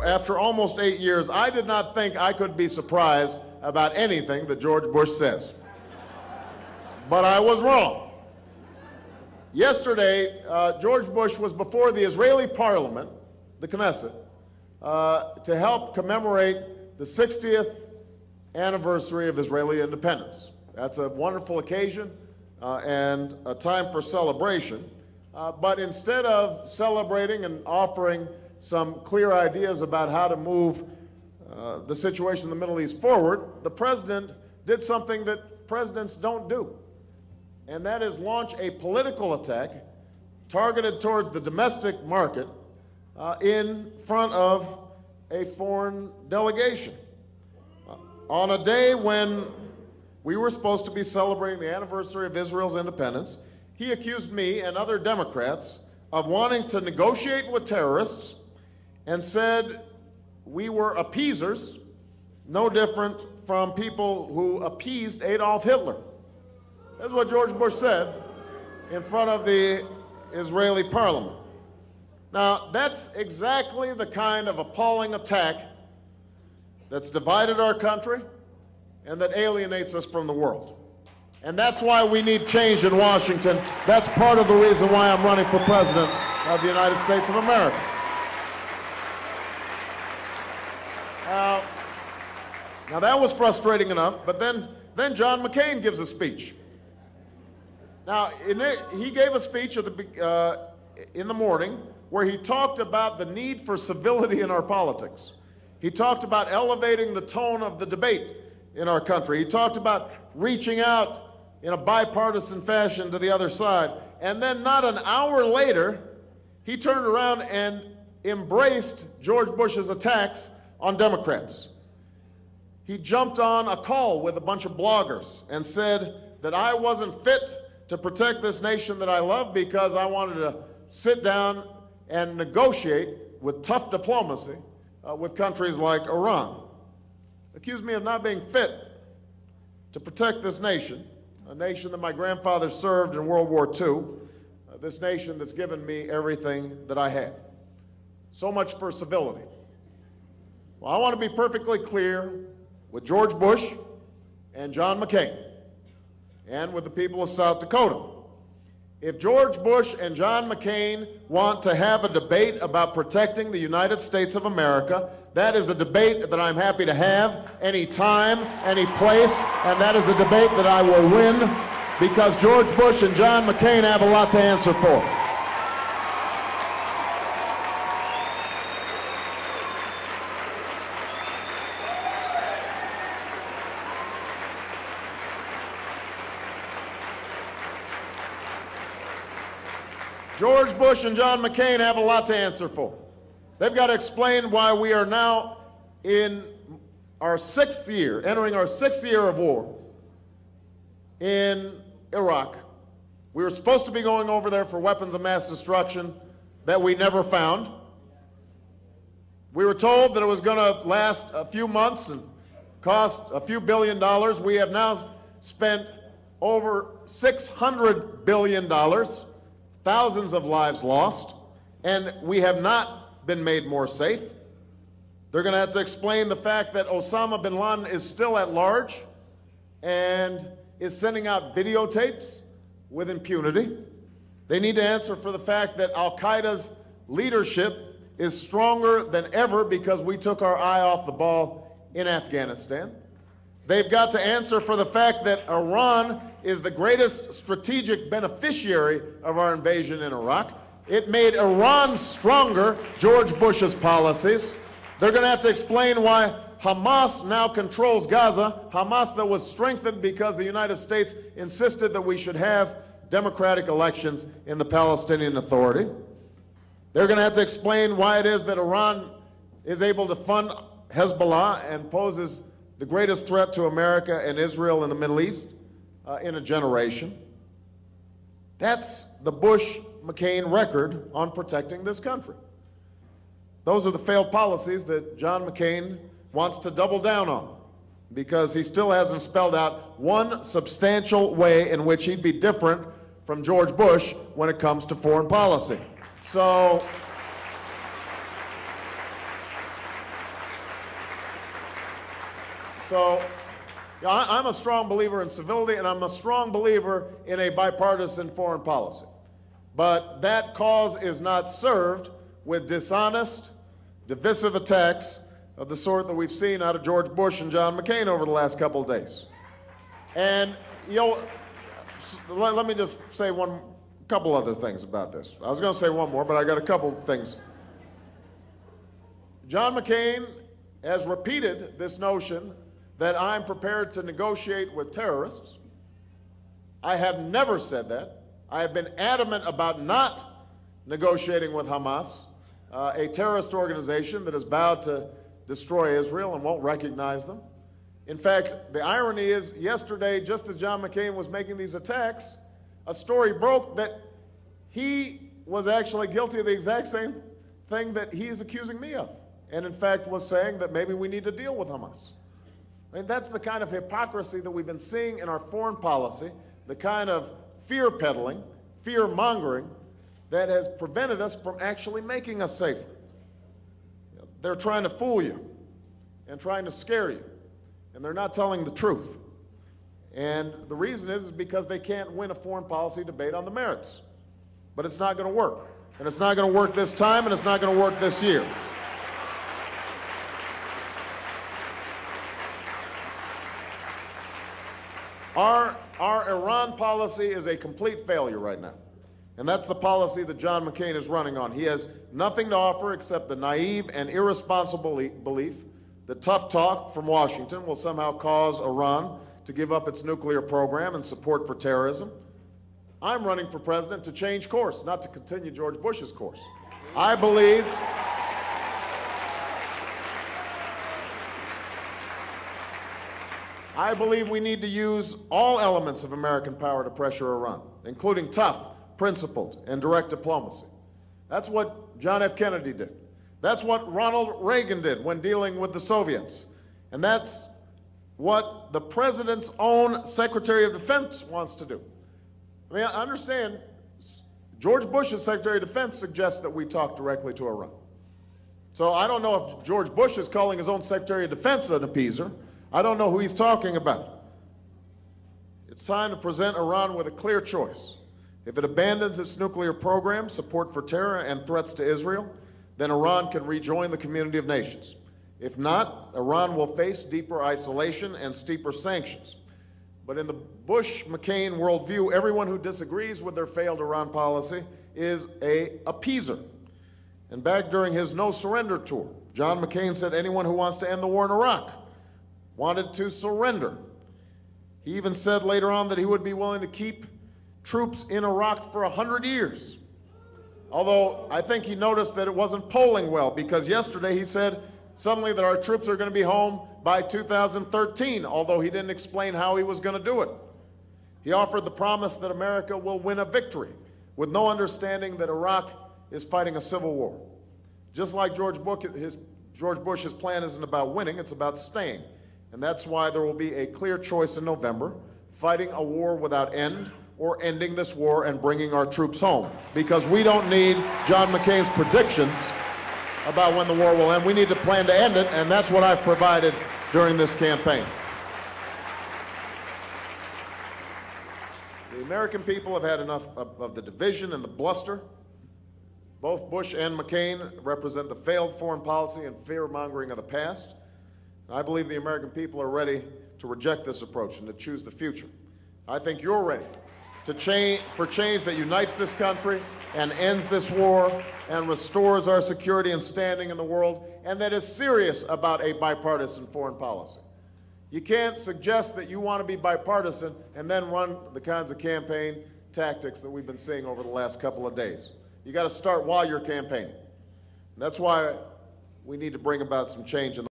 after almost 8 years, I did not think I could be surprised about anything that George Bush says. But I was wrong. Yesterday, George Bush was before the Israeli parliament, the Knesset, to help commemorate the 60th anniversary of Israeli independence. That's a wonderful occasion and a time for celebration. But instead of celebrating and offering some clear ideas about how to move the situation in the Middle East forward, the president did something that presidents don't do, and that is launch a political attack targeted towards the domestic market in front of a foreign delegation. On a day when we were supposed to be celebrating the anniversary of Israel's independence, he accused me and other Democrats of wanting to negotiate with terrorists and said we were appeasers, no different from people who appeased Adolf Hitler. That's what George Bush said in front of the Israeli parliament. Now, that's exactly the kind of appalling attack that's divided our country and that alienates us from the world. And that's why we need change in Washington. That's part of the reason why I'm running for president of the United States of America. Now that was frustrating enough, but then John McCain gives a speech. Now, he gave a speech in the morning where he talked about the need for civility in our politics. He talked about elevating the tone of the debate in our country. He talked about reaching out in a bipartisan fashion to the other side. And then not an hour later, he turned around and embraced George Bush's attacks on Democrats. He jumped on a call with a bunch of bloggers and said that I wasn't fit to protect this nation that I love because I wanted to sit down and negotiate with tough diplomacy with countries like Iran. Accused me of not being fit to protect this nation, a nation that my grandfather served in World War II, this nation that's given me everything that I have. So much for civility. Well, I want to be perfectly clear with George Bush and John McCain and with the people of South Dakota. If George Bush and John McCain want to have a debate about protecting the United States of America, that is a debate that I'm happy to have any time, any place, and that is a debate that I will win because George Bush and John McCain have a lot to answer for. George Bush and John McCain have a lot to answer for. They've got to explain why we are now in our 6th year, entering our 6th year of war in Iraq. We were supposed to be going over there for weapons of mass destruction that we never found. We were told that it was going to last a few months and cost a few $1 billion. We have now spent over $600 billion. Thousands of lives lost, and we have not been made more safe. They're going to have to explain the fact that Osama bin Laden is still at large and is sending out videotapes with impunity. They need to answer for the fact that Al-Qaeda's leadership is stronger than ever because we took our eye off the ball in Afghanistan. They've got to answer for the fact that Iran is the greatest strategic beneficiary of our invasion in Iraq. It made Iran stronger, George Bush's policies. They're going to have to explain why Hamas now controls Gaza, Hamas that was strengthened because the United States insisted that we should have democratic elections in the Palestinian Authority. They're going to have to explain why it is that Iran is able to fund Hezbollah and poses the greatest threat to America and Israel in the Middle East in a generation. That's the Bush-McCain record on protecting this country. Those are the failed policies that John McCain wants to double down on because he still hasn't spelled out one substantial way in which he'd be different from George Bush when it comes to foreign policy. So So yeah, I'm a strong believer in civility, and I'm a strong believer in a bipartisan foreign policy. But that cause is not served with dishonest, divisive attacks of the sort that we've seen out of George Bush and John McCain over the last couple of days. And, you know, let me just say a couple other things about this. I was going to say one more, but I got a couple things. John McCain has repeated this notion that I'm prepared to negotiate with terrorists. I have never said that. I have been adamant about not negotiating with Hamas, a terrorist organization that has vowed to destroy Israel and won't recognize them. In fact, the irony is, yesterday, just as John McCain was making these attacks, a story broke that he was actually guilty of the exact same thing that he is accusing me of, and in fact was saying that maybe we need to deal with Hamas. I mean, that's the kind of hypocrisy that we've been seeing in our foreign policy, the kind of fear peddling, fear mongering that has prevented us from actually making us safer. They're trying to fool you and trying to scare you, and they're not telling the truth. And the reason is because they can't win a foreign policy debate on the merits. But it's not going to work. And it's not going to work this time, and it's not going to work this year. Our Iran policy is a complete failure right now. And that's the policy that John McCain is running on. He has nothing to offer except the naive and irresponsible belief that tough talk from Washington will somehow cause Iran to give up its nuclear program and support for terrorism. I'm running for president to change course, not to continue George Bush's course. I believe we need to use all elements of American power to pressure Iran, including tough, principled, and direct diplomacy. That's what John F. Kennedy did. That's what Ronald Reagan did when dealing with the Soviets. And that's what the president's own Secretary of Defense wants to do. I mean, I understand George Bush's Secretary of Defense suggests that we talk directly to Iran. So I don't know if George Bush is calling his own Secretary of Defense an appeaser. I don't know who he's talking about. It's time to present Iran with a clear choice. If it abandons its nuclear program, support for terror, and threats to Israel, then Iran can rejoin the community of nations. If not, Iran will face deeper isolation and steeper sanctions. But in the Bush-McCain worldview, everyone who disagrees with their failed Iran policy is an appeaser. And back during his no-surrender tour, John McCain said anyone who wants to end the war in Iraq wanted to surrender. He even said later on that he would be willing to keep troops in Iraq for 100 years. Although I think he noticed that it wasn't polling well, because yesterday he said suddenly that our troops are going to be home by 2013, although he didn't explain how he was going to do it. He offered the promise that America will win a victory, with no understanding that Iraq is fighting a civil war. Just like George Bush's plan isn't about winning, it's about staying. And that's why there will be a clear choice in November, fighting a war without end, or ending this war and bringing our troops home. Because we don't need John McCain's predictions about when the war will end. We need to plan to end it, and that's what I've provided during this campaign. The American people have had enough of the division and the bluster. Both Bush and McCain represent the failed foreign policy and fear-mongering of the past. I believe the American people are ready to reject this approach and to choose the future. I think you're ready for change that unites this country and ends this war and restores our security and standing in the world, and that is serious about a bipartisan foreign policy. You can't suggest that you want to be bipartisan and then run the kinds of campaign tactics that we've been seeing over the last couple of days. You got to start while you're campaigning. And that's why we need to bring about some change in the